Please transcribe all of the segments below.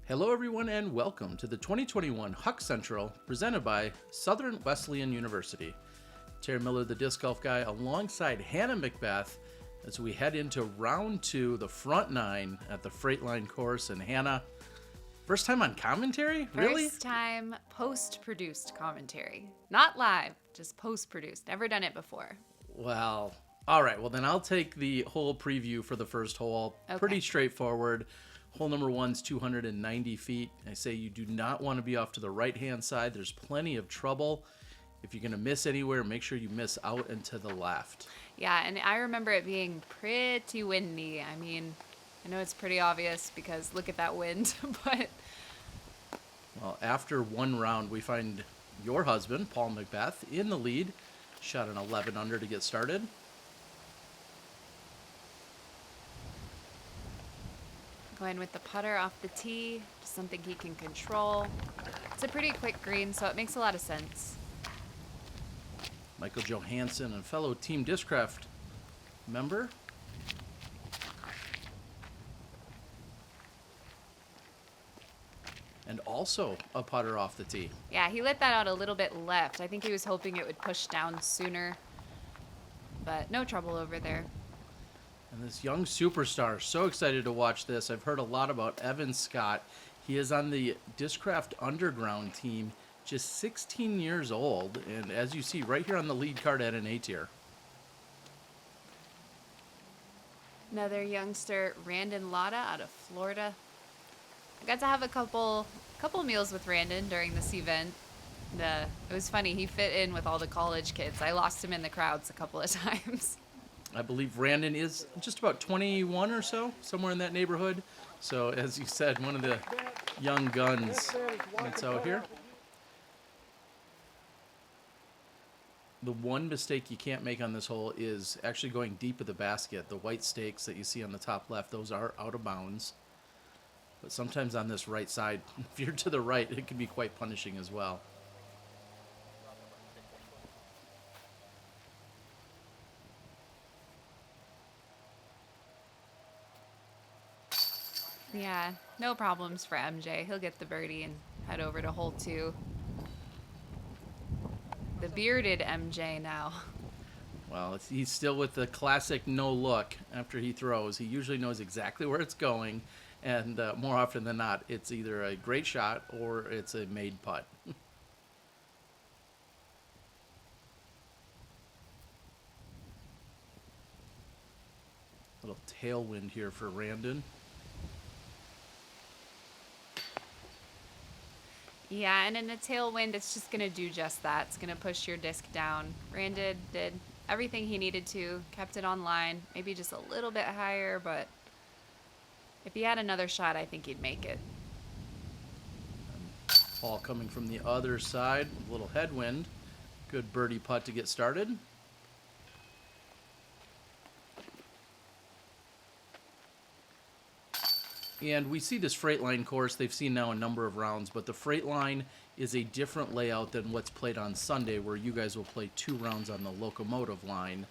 Hello everyone and welcome to the 2021 Huck Central presented by Southern Wesleyan University. Terry Miller, the disc golf guy, alongside Hannah McBeth as we head into round two, the front nine at the Freight course. And Hannah, first time on commentary? Really? First time post-produced commentary. Not live, just post-produced. Never done it before. Well, all right. Well, then I'll take the whole preview for the first hole. Okay. Pretty straightforward. Hole number one's 290 feet. I say you do not want to be off to the right-hand side. There's plenty of trouble. If you're going to miss anywhere, make sure you miss out and to the left. Yeah, and I remember it being pretty windy. I mean, I know it's pretty obvious because look at that wind, but... Well, after one round, we find your husband, Paul McBeth, in the lead. Shot an 11 under to get started. Going with the putter off the tee, just something he can control. It's a pretty quick green, so it makes a lot of sense. Michael Johansen, and fellow Team Discraft member. And also a putter off the tee. Yeah, he let that out a little bit left. I think he was hoping it would push down sooner, but no trouble over there. And this young superstar, so excited to watch this. I've heard a lot about Evan Scott. He is on the Discraft Underground team, just 16 years old. And as you see right here on the lead card at an A tier. Another youngster, Randon Latta out of Florida. I got to have a couple meals with Randon during this event. It was funny. He fit in with all the college kids. I lost him in the crowds a couple of times. I believe Randon is just about 21 or so, somewhere in that neighborhood. So, as you said, one of the young guns that's out here. The one mistake you can't make on this hole is actually going deep of the basket. The white stakes that you see on the top left, those are out of bounds. But sometimes on this right side, if you're to the right, it can be quite punishing as well. Yeah, no problems for MJ. He'll get the birdie and head over to hole 2. The bearded MJ now. Well, he's still with the classic no look after he throws. He usually knows exactly where it's going, and more often than not, it's either a great shot or it's a made putt. Little tailwind here for Randon. Yeah, and in a tailwind, it's just going to do just that. It's going to push your disc down. Randon did everything he needed to, kept it on line, maybe just a little bit higher, but if he had another shot, I think he'd make it. Ball coming from the other side, a little headwind. Good birdie putt to get started. And we see this Freight course. They've seen now a number of rounds, but the Freight is a different layout than what's played on Sunday, where you guys will play 2 rounds on the Locomotive line.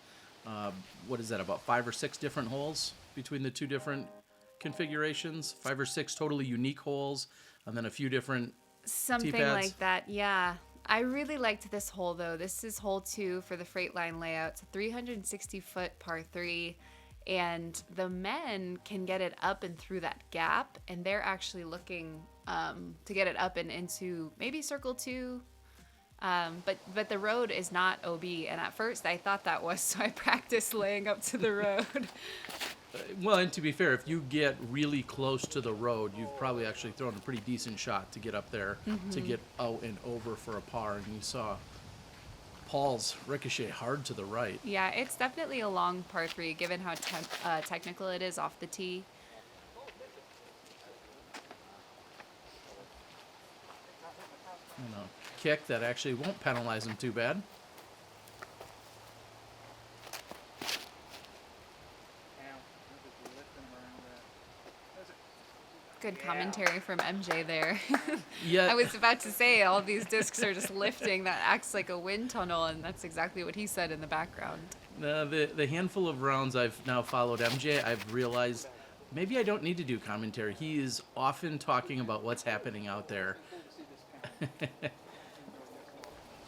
What is that, about 5 or 6 different holes between the 2 different configurations? 5 or 6 totally unique holes, and then a few different Something T-pads? like that, yeah. I really liked this hole, though. This is hole 2 for the Freight layout. It's a 360-foot par 3. And the men can get it up and through that gap, and they're actually looking to get it up and into maybe circle 2. But the road is not OB, and at first I thought that was, so I practiced laying up to the road. Well, and to be fair, if you get really close to the road, you've probably actually thrown a pretty decent shot to get up there, to get out and over for a par, and you saw Paul's ricochet hard to the right. Yeah, it's definitely a long par 3, given how technical it is off the tee. And a kick that actually won't penalize him too bad. Good commentary from MJ there. Yeah. I was about to say all these discs are just lifting. That acts like a wind tunnel, and that's exactly what he said in the background. The handful of rounds I've now followed MJ, I've realized Maybe I don't need to do commentary. He is often talking about what's happening out there.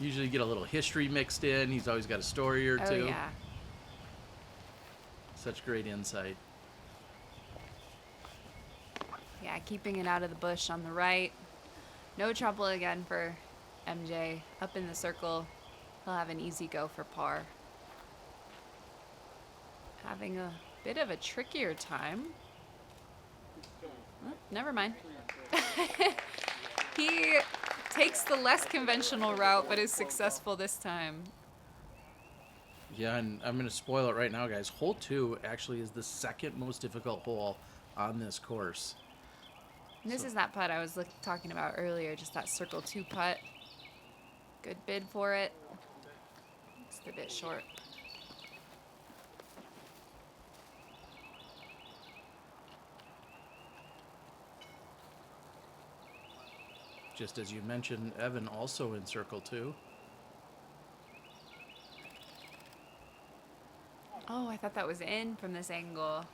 Usually get a little history mixed in. He's always got a story or Oh, two. yeah. Such great insight. Yeah, keeping it out of the bush on the right. No trouble again for MJ. Up in the circle, he'll have an easy go for par. Having a bit of a trickier time. Oh, never mind. He takes the less conventional route, but is successful this time. Yeah, and I'm going to spoil it right now, guys. Hole 2 actually is the second most difficult hole on this course. And this is that putt I was talking about earlier, just that circle 2 putt. Good bid for it. Just a bit short. Just as you mentioned, Evan also in circle 2. Oh, I thought that was in from this angle.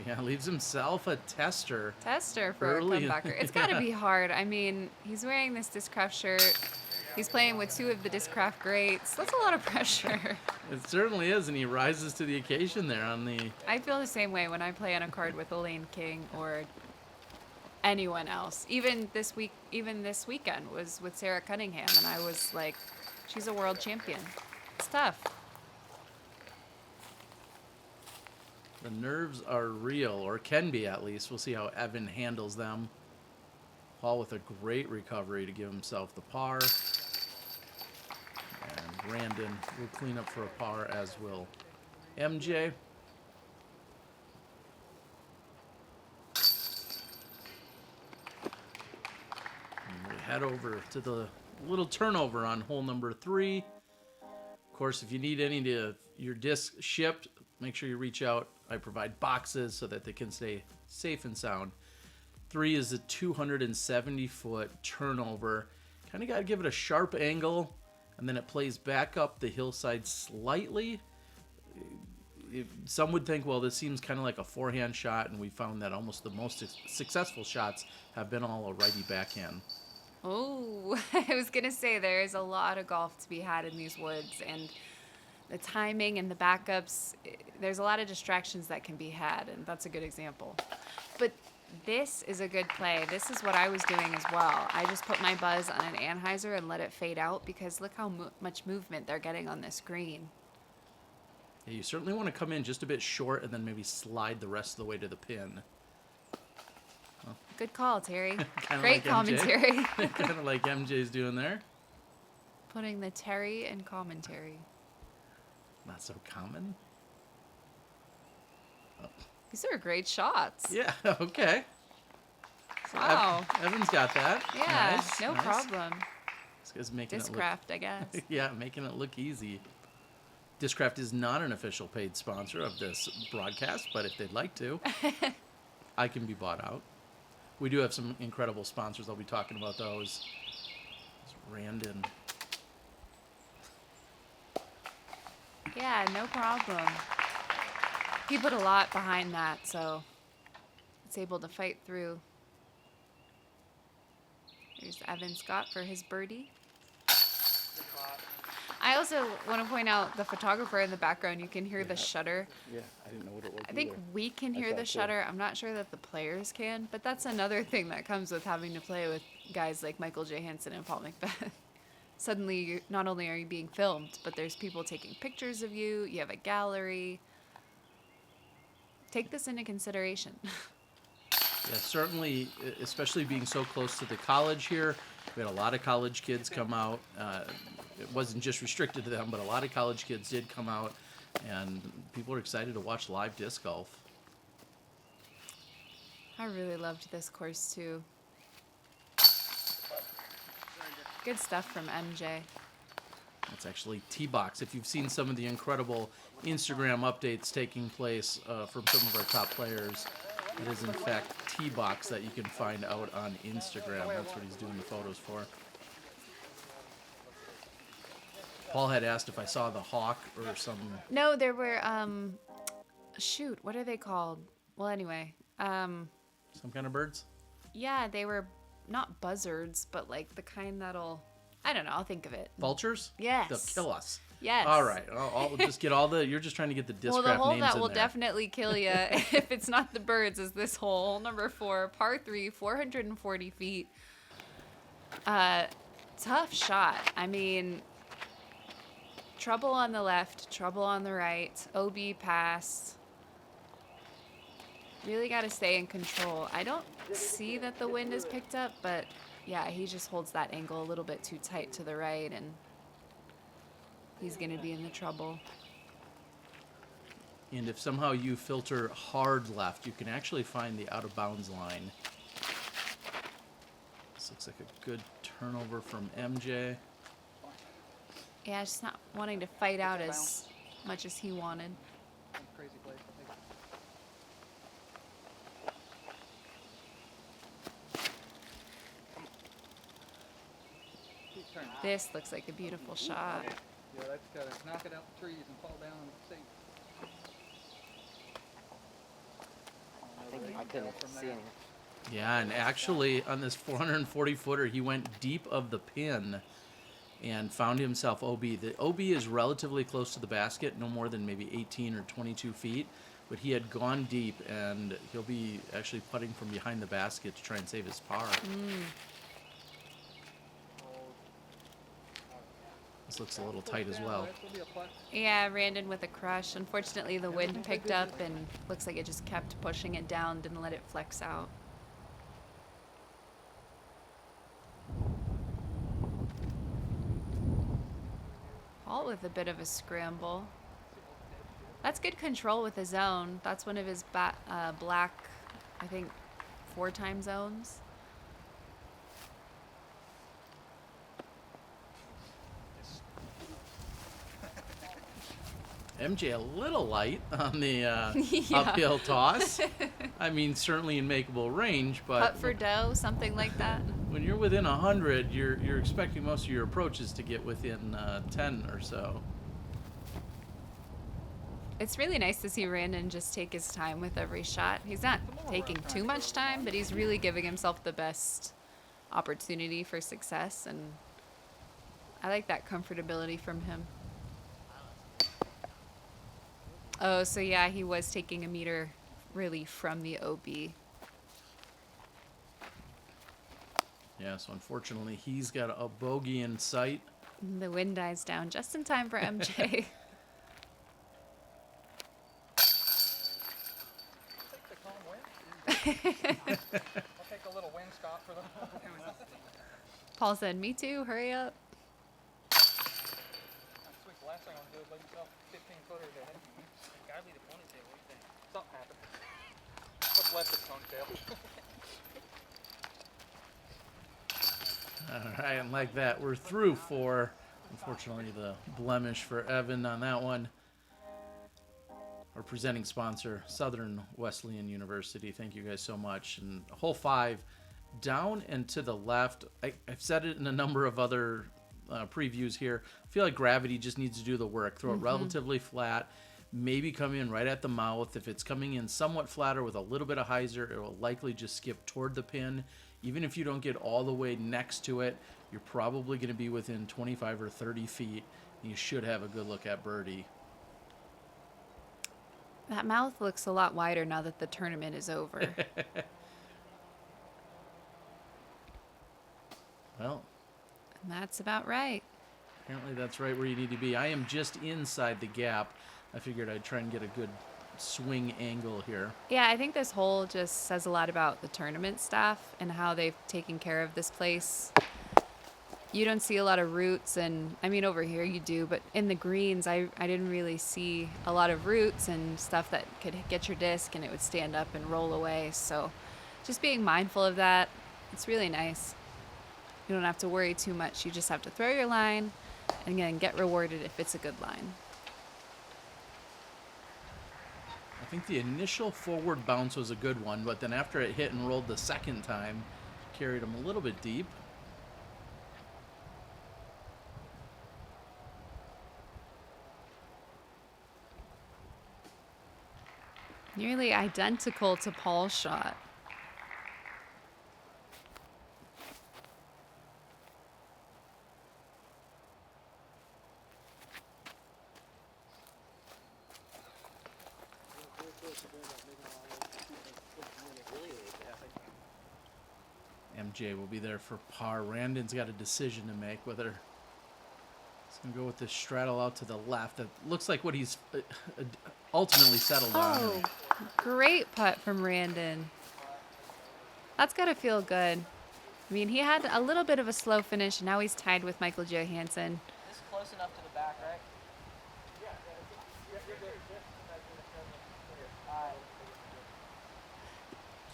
Yeah, leaves himself a tester. Tester for Early. a comebacker. It's got to be hard. I mean, he's wearing this Discraft shirt. He's playing with 2 of the Discraft greats. That's a lot of pressure. It certainly is, and he rises to the occasion there on the... I feel the same way when I play on a card with Elaine King or anyone else. Even this weekend was with Sarah Cunningham, and I was like, she's a world champion. It's tough. The nerves are real, or can be at least. We'll see how Evan handles them. Paul with a great recovery to give himself the par. And Randon will clean up for a par, as will MJ. And we head over to the little turnover on hole number 3. Of course, if you need any of your discs shipped, make sure you reach out. I provide boxes so that they can stay safe and sound. 3 is a 270-foot turnover. Kind of got to give it a sharp angle, and then it plays back up the hillside slightly. Some would think, well, this seems kind of like a forehand shot, and we found that almost the most successful shots have been all a righty backhand. Oh, I was going to say there is a lot of golf to be had in these woods, and the timing and the backups, there's a lot of distractions that can be had, and that's a good example. But this is a good play. This is what I was doing as well. I just put my buzz on an Anheuser and let it fade out because look how much movement they're getting on this green. Yeah, you certainly want to come in just a bit short and then maybe slide the rest of the way to the pin. Good call, Terry. Kinda Great like MJ. commentary. Kind of like MJ's doing there. Putting the Terry in commentary. Not so common. These are great shots. Yeah, okay. So Wow. Evan's got that. Yeah, Nice, no nice. problem. This guy's making it look... Discraft, I guess. Yeah, making it look easy. Discraft is not an official paid sponsor of this broadcast, but if they'd like to, I can be bought out. We do have some incredible sponsors. I'll be talking about those. It's Randon. Yeah, no problem. He put a lot behind that, so it's able to fight through. Here's Evan Scott for his birdie. I also want to point out the photographer in the background. You can hear the shutter. Yeah, I didn't know what it was. I think we can hear the shutter. I'm not sure that the players can, but that's another thing that comes with having to play with guys like Michael Johansen and Paul McBeth. Suddenly, not only are you being filmed, but there's people taking pictures of you. You have a gallery. Take this into consideration. Yeah, certainly, especially being so close to the college here. We had a lot of college kids come out. It wasn't just restricted to them, but a lot of college kids did come out, and people are excited to watch live disc golf. I really loved this course, too. Good stuff from MJ. That's actually T-Box. If you've seen some of the incredible Instagram updates taking place from some of our top players, it is in fact T-Box that you can find out on Instagram. That's what he's doing the photos for. Paul had asked if I saw the hawk or some. No, there were shoot, what are they called? Well, anyway, Some kind of birds? yeah, they were not buzzards, but like the kind that'll, I don't know, I'll think of it. Vultures? Yes. They'll kill us. Yes. All right. I'll just get all the. You're just trying to get the discraft Well, the hole names that in will there. definitely kill you if it's not the birds is this hole, number 4, par 3, 440 feet. Tough shot. I mean, trouble on the left, trouble on the right, OB pass. Really got to stay in control. I don't see that the wind is picked up, but yeah, he just holds that angle a little bit too tight to the right, and he's going to be in the trouble. And if somehow you filter hard left, you can actually find the out of bounds line. This looks like a good turnover from MJ. Yeah, just not wanting to fight out as much as he wanted. Crazy place, I think. Keep turning. This looks like a beautiful shot. Yeah, that's gotta knock it out the trees and fall down and sink. I couldn't see him. Yeah, and actually on this 440 footer, he went deep of the pin and found himself OB. The OB is relatively close to the basket, no more than maybe 18 or 22 feet, but he had gone deep, and he'll be actually putting from behind the basket to try and save his par. This looks a little tight as well. Yeah, Randon with a crush. Unfortunately, the wind picked up and looks like it just kept pushing it down, didn't let it flex out. Paul with a bit of a scramble. That's good control with his zone. That's one of his black, I think, 4-time zones. MJ a little light on the Yeah. uphill toss. I mean, certainly in makeable range, but Putt for dough, something like that. when you're within 100, you're expecting most of your approaches to get within 10 or so. It's really nice to see Randon just take his time with every shot. He's not taking too much time, but he's really giving himself the best opportunity for success, and I like that comfortability from him. Oh, so yeah, he was taking a meter really from the OB. Yeah, so unfortunately, he's got a bogey in sight. The wind dies down just in time for MJ. Take the calm wind. I'll take a little wind stop for them. Paul said, "Me too, hurry up." Sweet, the last thing I'll do is let myself 15 footer to hit me. Gotta be the ponytail, what do you think? Something happened. What's left of the ponytail? All right, and like that, we're through 4. Unfortunately, the blemish for Evan on that one. Our presenting sponsor, Southern Wesleyan University. Thank you guys so much. And hole 5, down and to the left. I've said it in a number of other previews here. I feel like gravity just needs to do the work. Throw it relatively flat. Maybe come in right at the mouth. If it's coming in somewhat flatter with a little bit of hyzer, it will likely just skip toward the pin. Even if you don't get all the way next to it, you're probably going to be within 25 or 30 feet. You should have a good look at birdie. That mouth looks a lot wider now that the tournament is over. Well, And that's about right. apparently that's right where you need to be. I am just inside the gap. I figured I'd try and get a good swing angle here. Yeah, I think this hole just says a lot about the tournament staff and how they've taken care of this place. You don't see a lot of roots, and I mean over here you do, but in the greens I didn't really see a lot of roots and stuff that could get your disc and it would stand up and roll away. So just being mindful of that, it's really nice. You don't have to worry too much. You just have to throw your line and then get rewarded if it's a good line. I think the initial forward bounce was a good one, but then after it hit and rolled the second time, carried him a little bit deep. Nearly identical to Paul's shot. MJ will be there for par. Randon's got a decision to make whether he's going to go with this straddle out to the left. That looks like what he's ultimately settled on. Oh, great putt from Randon. That's got to feel good. I mean, he had a little bit of a slow finish, and now he's tied with Michael Johansen. This is close enough to the back, right?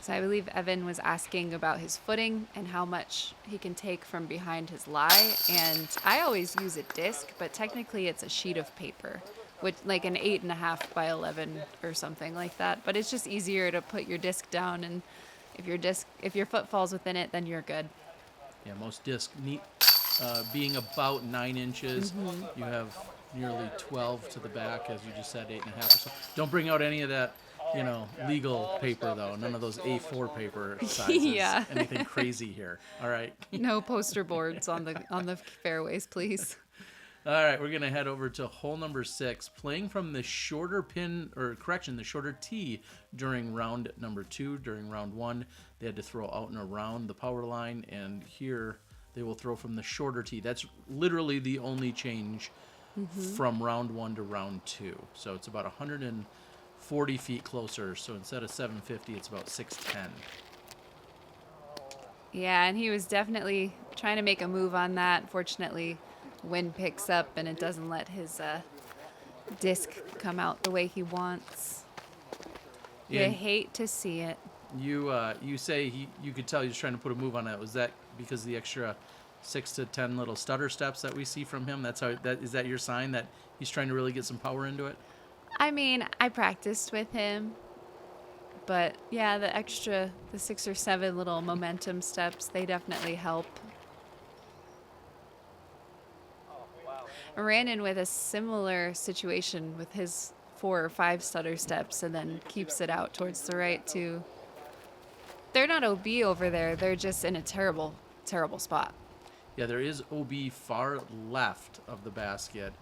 So I believe Evan was asking about his footing and how much he can take from behind his lie. And I always use a disc, but technically it's a sheet of paper, which like an 8.5 by 11 or something like that. But it's just easier to put your disc down, and if your foot falls within it, then you're good. Yeah, most discs need being about 9 inches. Mm-hmm. You have nearly 12 to the back, as you just said, 8.5 or so. Don't bring out any of that, legal paper though. None of those A4 paper sizes. Yeah. Anything crazy here. All right. No poster boards on the fairways, please. All right, we're gonna head over to hole number 6, playing from the shorter the shorter tee during round number 2. During round 1, they had to throw out and around the power line, and here they will throw from the shorter tee. That's literally the only change from round 1 to round 2. So it's about 140 feet closer. So instead of 750, it's about 610. Yeah, and he was definitely trying to make a move on that. Fortunately, wind picks up and it doesn't let his disc come out the way he wants. You And hate to see it. you say you could tell he was trying to put a move on that. Was that because of the extra 6 to 10 little stutter steps that we see from him? Is that your sign that he's trying to really get some power into it? I mean, I practiced with him, but yeah, the 6 or 7 little momentum steps, they definitely help. I ran in with a similar situation with his 4 or 5 stutter steps and then keeps it out towards the right too. They're not OB over there. They're just in a terrible, terrible spot. Yeah, there is OB far left of the basket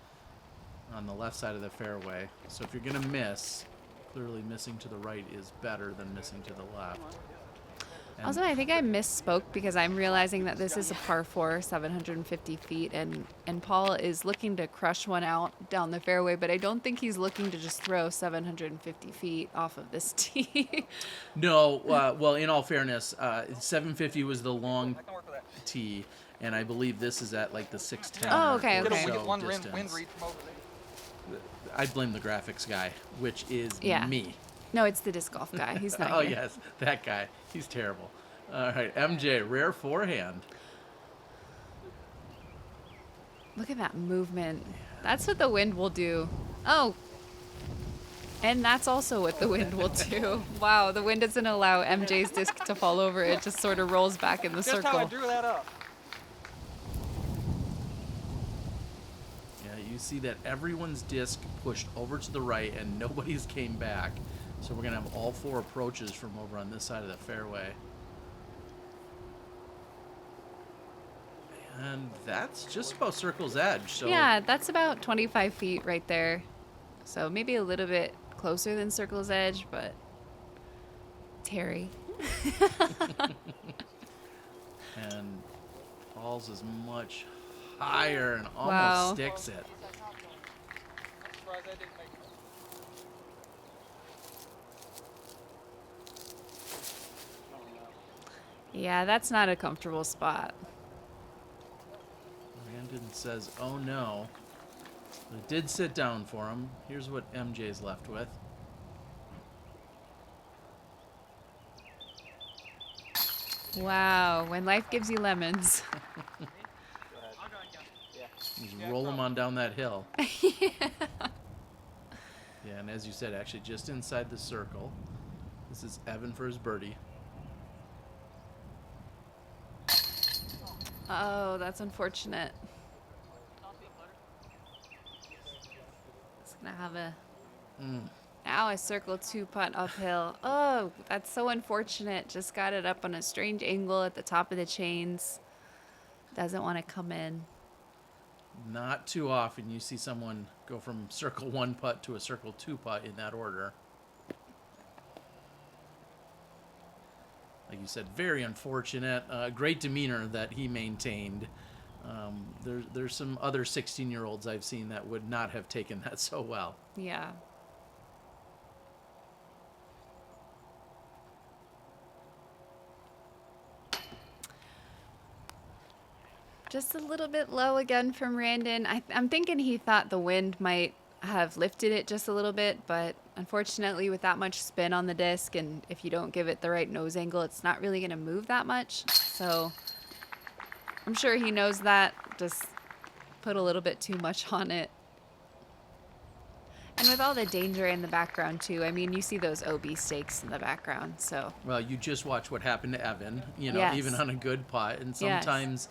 on the left side of the fairway. So if you're going to miss, clearly missing to the right is better than missing to the left. And Also, I think I misspoke because I'm realizing that this is a par 4, 750 feet, and Paul is looking to crush one out down the fairway, but I don't think he's looking to just throw 750 feet off of this tee. no, well, in all fairness, 750 was the long I can work with that. tee, and I believe this is at like the 610. Oh, or okay, or We okay. get so one wind distance. read from over there. I blame the graphics guy, which is Yeah. me. No, it's the disc golf guy. He's not Oh, here. yes, that guy. He's terrible. All right, MJ, rare forehand. Look at that movement. That's what the wind will do. Oh. And that's also what the wind will do. Wow, the wind doesn't allow MJ's disc to fall over. It just sort of rolls back in the Just how I circle. drew that up. Yeah, you see that everyone's disc pushed over to the right and nobody's came back. So we're going to have all 4 approaches from over on this side of the fairway. And that's just about circle's edge. So Yeah, that's about 25 feet right there. So maybe a little bit closer than circle's edge, but Terry. And Paul's is much higher and almost Wow. sticks it. I'm surprised that didn't make it. Yeah, that's not a comfortable spot. Randon says, oh no. But it did sit down for him. Here's what MJ's left with. Wow, when life gives you lemons. He's roll him on down that hill. Yeah, and as you said, actually just inside the circle. This is Evan for his birdie. Oh, that's unfortunate. It's gonna have a Now a circle 2 putt uphill. Oh, that's so unfortunate. Just got it up on a strange angle at the top of the chains. Doesn't want to come in. Not too often you see someone go from circle 1 putt to a circle 2 putt in that order. Like you said, very unfortunate. Great demeanor that he maintained. There's some other 16-year-olds I've seen that would not have taken that so well. Yeah. Just a little bit low again from Randon. I'm thinking he thought the wind might have lifted it just a little bit, but unfortunately with that much spin on the disc, and if you don't give it the right nose angle, it's not really going to move that much. So I'm sure he knows that. Just put a little bit too much on it. And with all the danger in the background too, I mean, you see those OB stakes in the background, so. Well, you just watch what happened to Evan, Yes. even on a good putt. And sometimes,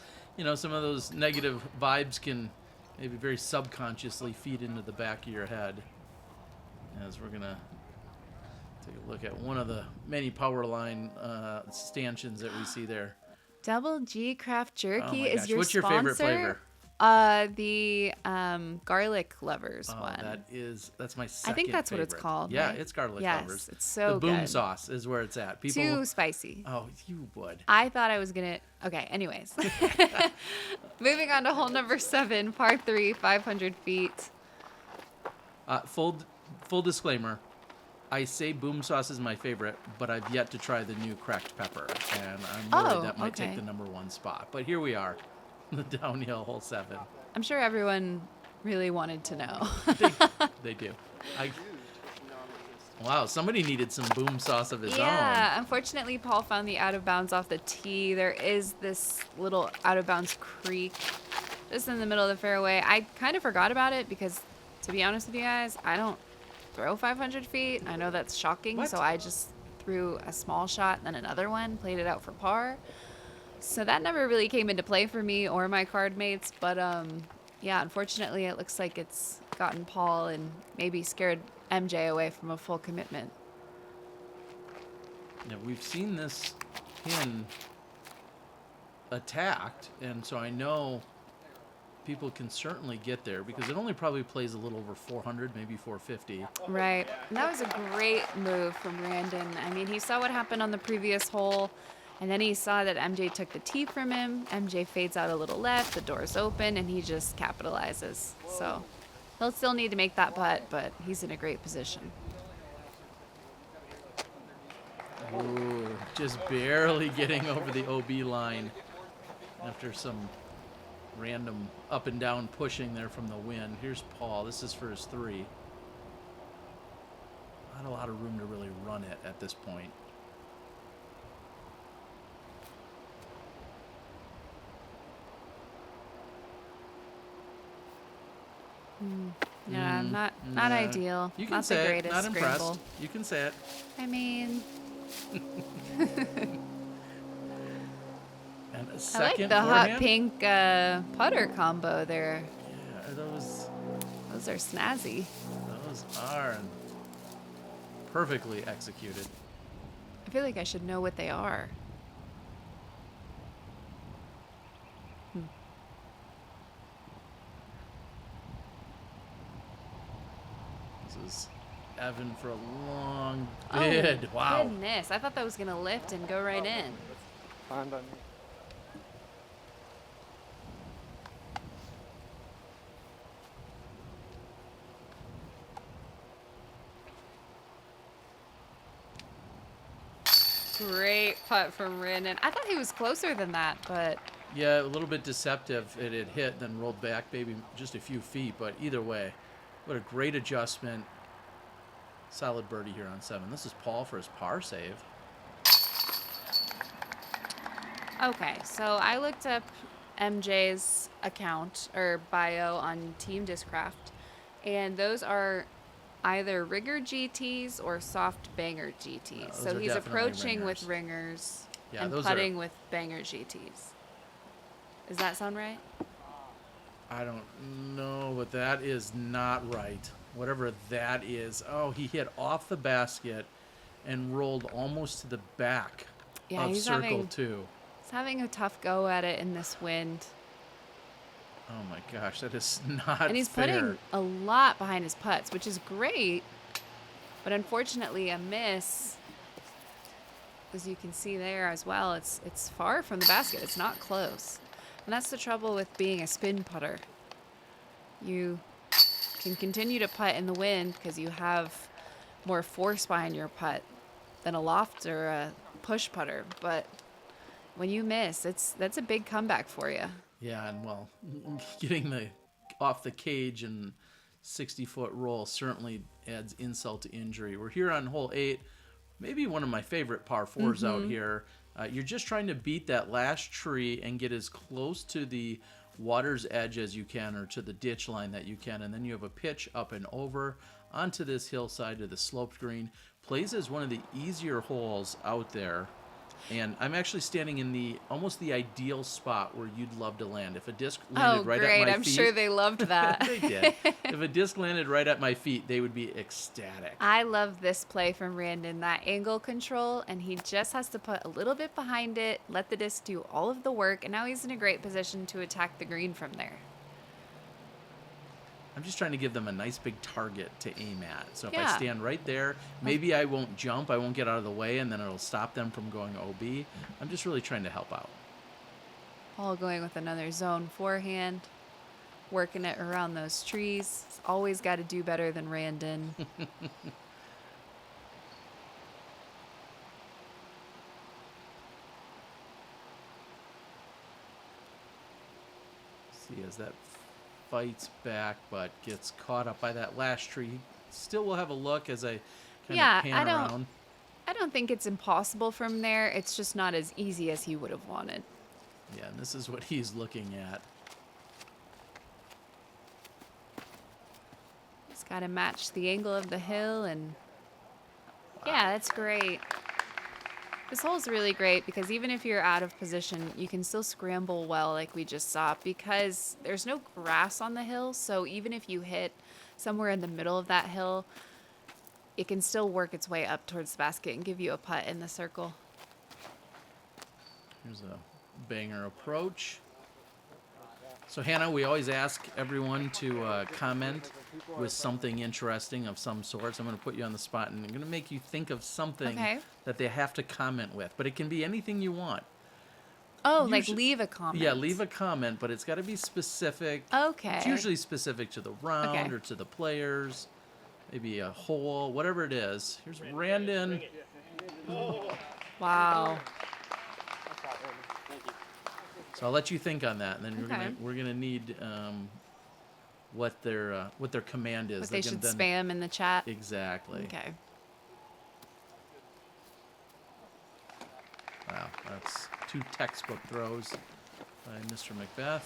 some of those negative vibes can maybe very subconsciously feed into the back of your head. As we're going to take a look at one of the many power line stanchions that we see there. Double G Craft Jerky Oh my is gosh. your What's your sponsor? favorite flavor? The garlic lovers one. That's my second I think that's what it's favorite. called. Yeah, right? it's garlic yes, lovers. it's so the boom good. sauce is where it's at. People. Too spicy. Oh, you would. I thought I was gonna. Okay. Anyways, moving on to hole number 7, par 3, 500 feet. Full disclaimer. I say boom sauce is my favorite, but I've yet to try the new cracked pepper, and I'm worried that might take the number 1 spot. But here we are, the downhill hole 7. I'm sure everyone really wanted to know. They do. Wow, somebody needed some boom sauce of his Yeah, unfortunately, Paul found the out of bounds off the tee. There is this little out of bounds creek just in the middle of the fairway. I kind of forgot about it because, to be honest with you guys, I don't throw 500 feet. I know that's shocking, What? so I just threw a small shot, then another one, played it out for par. So that never really came into play for me or my card mates, but yeah, unfortunately, it looks like it's gotten Paul and maybe scared MJ away from a full commitment. Yeah, we've seen this pin attacked, and so I know people can certainly get there because it only probably plays a little over 400, maybe 450. Right. And that was a great move from Randon. I mean, he saw what happened on the previous hole, and then he saw that MJ took the tee from him. MJ fades out a little left, the door's open, and he just capitalizes. So he'll still need to make that putt, but he's in a great position. Ooh, just barely getting over the OB line after some random up and down pushing there from the wind. Here's Paul. This is for his 3. Not a lot of room to really run it at this point. Yeah, not ideal. You can Not say the it. greatest Not impressed. scramble. You can say it. I mean, And a I like second the hot forehand? pink putter combo there. Yeah, those Those are snazzy. are perfectly executed. I feel like I should know what they are. This is Evan for a long bid. Oh, Wow. goodness. I thought that was going to lift and go right in. Fine by me. Great putt from Randon. I thought he was closer than that, but Yeah, a little bit deceptive. It had hit, then rolled back maybe just a few feet, but either way, what a great adjustment. Solid birdie here on 7. This is Paul for his par save. okay. So I looked up MJ's account or bio on Team Discraft, and those are either rigger GTs or soft banger GTs. those So are he's definitely approaching with ringers. ringers Yeah, and those putting are. with banger GTs. Does that sound right? I don't know, but that is not right. whatever that is. Oh, he hit off the basket and rolled almost to the back Yeah, of he's circle having 2. he's having a tough go at it in this wind. Oh my gosh, that is not And he's fair. putting a lot behind his putts, which is great. But unfortunately, a miss, as you can see there as well, it's far from the basket. It's not close. And that's the trouble with being a spin putter. You can continue to putt in the wind because you have more force behind your putt than a loft or a push putter. But when you miss, that's a big comeback for you. Yeah, and well, getting the off the cage and 60-foot roll certainly adds insult to injury. We're here on hole 8, maybe one of my favorite par 4s out here. You're just trying to beat that last tree and get as close to the water's edge as you can, or to the ditch line that you can, and then you have a pitch up and over onto this hillside to the sloped green. Plays as one of the easier holes out there. And I'm actually standing in the almost the ideal spot where you'd love to land. If a disc landed right great. at my I'm feet, sure they loved that. they did. If a disc landed right at my feet, they would be ecstatic. I love this play from Randon, that angle control, and he just has to put a little bit behind it, let the disc do all of the work, and now he's in a great position to attack the green from there. I'm just trying to give them a nice big target to aim at. So if I Yeah. stand right there, maybe I won't jump, I won't get out of the way, and then it'll stop them from going OB. I'm just really trying to help out. Paul going with another zone forehand, working it around those trees. He's always got to do better than Randon. See, as that fights back, but gets caught up by that last tree. Still will have a look as I kind Yeah, of pan I don't- around. I don't think it's impossible from there. It's just not as easy as he would have wanted. Yeah, and this is what he's looking at. He's got to match the angle of the hill, and yeah, that's great. This hole's really great because even if you're out of position, you can still scramble well like we just saw, because there's no grass on the hill. So even if you hit somewhere in the middle of that hill, it can still work its way up towards the basket and give you a putt in the circle. Here's a banger approach. So Hannah, we always ask everyone to comment with something interesting of some sort. So I'm going to put you on the spot, and I'm going to make you think of something Okay. that they have to comment with. But it can be anything you want. Oh, like Usually- leave a comment. Yeah, leave a comment, but it's got to be specific. Okay. It's usually specific to the round Okay. or to the players, maybe a hole, whatever it is. Here's Randon. Wow. So I'll let you think on that, and then Okay. we're gonna need what their command is. What they They're should gonna spam in the chat. Exactly. Okay. Wow, that's 2 textbook throws by Mr. McBeth.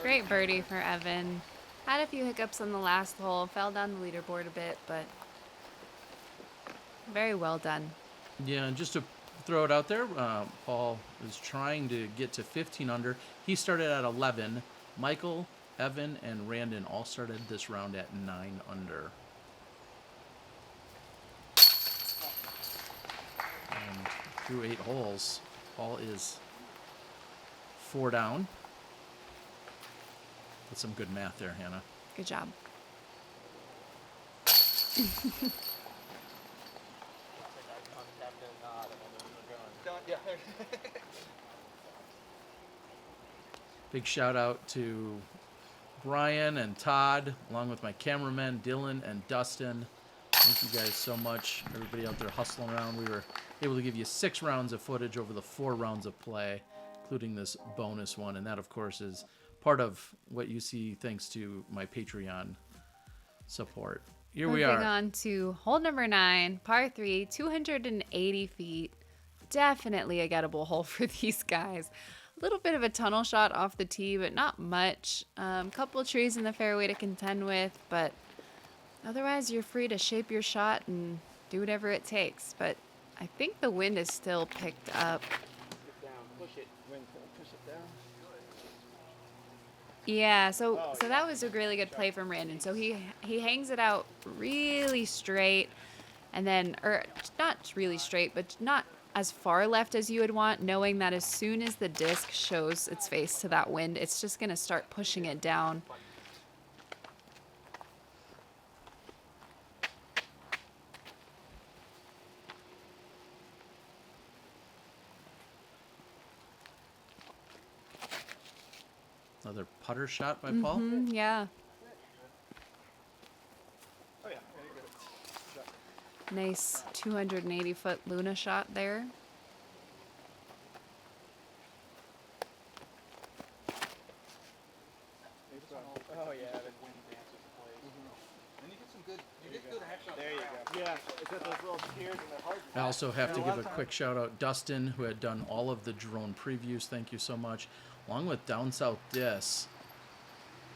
Great birdie for Evan. Had a few hiccups on the last hole. Fell down the leaderboard a bit, but very well done. Yeah, and just to throw it out there, Paul is trying to get to 15 under. He started at 11. Michael, Evan, and Randon all started this round at 9 under. And through 8 holes, Paul is 4 down. That's some good math there, Hannah. Good job. Yeah. Big shout out to Brian and Todd, along with my cameramen, Dylan and Dustin. Thank you guys so much. Everybody out there hustling around. We were able to give you 6 rounds of footage over the 4 rounds of play, including this bonus one. And that, of course, is part of what you see thanks to my Patreon support. Here we Moving are. on to hole number 9, par 3, 280 feet. Definitely a gettable hole for these guys. A little bit of a tunnel shot off the tee, but not much. Couple trees in the fairway to contend with, but otherwise you're free to shape your shot and do whatever it takes. But I think the wind is still picked up. Get down, push it. Wind, push it down. Yeah, so that was a really good play from Randon. So he hangs it out really straight, and then, or not really straight, but not as far left as you would want, knowing that as soon as the disc shows its face to that wind, it's just going to start pushing it down. Another putter shot by Paul. Yeah, Oh yeah, very good. nice 280-foot Luna shot there. Oh yeah. Wind dances the place. Then you get some good. You get good action. There you go. Yeah, it's got those little spears and they're hard. I also have to And a give lot a of quick shout out Dustin, who had done all of the drone previews. Thank you so much. Along with Down South Dis.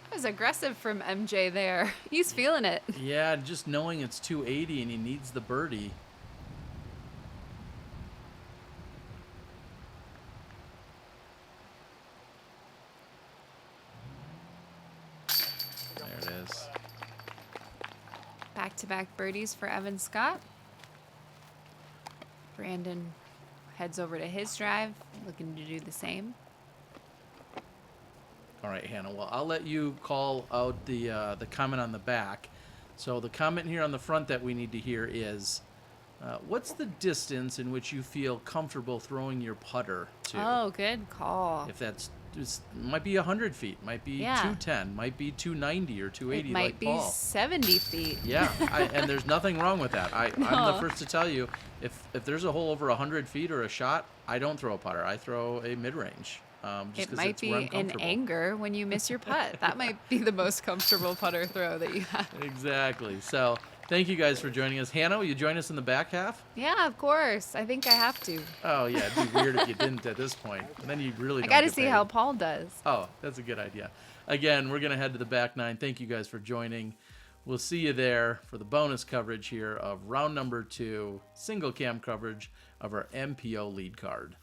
That was aggressive from MJ there. He's feeling it. Yeah, just knowing it's 280 and he needs the birdie. There it is. Back-to-back birdies for Evan Scott. Brandon heads over to his drive, looking to do the same. All right, Hannah. Well, I'll let you call out the comment on the back. So the comment here on the front that we need to hear is, what's the distance in which you feel comfortable throwing your putter to? Oh, good call. If that's might be 100 feet, might be Yeah. 210, might be 290 or 280 It might like be Paul. 70 feet. Yeah, and there's nothing wrong with that. I'm the No. first to tell you, if there's a hole over 100 feet or a shot, I don't throw a putter. I throw a mid-range. Just It 'cause might it's where I'm be in comfortable. anger when you miss your putt. That might be the most comfortable putter throw that you have. Exactly. So thank you guys for joining us. Hannah, will you join us in the back half? Yeah, of course. I think I have to. Oh, yeah. It'd be weird if you didn't at this point. And then you really I don't got to get see paid. how Paul does. Oh, that's a good idea. Again, we're going to head to the back nine. Thank you guys for joining. We'll see you there for the bonus coverage here of round number 2, single cam coverage of our MPO lead card.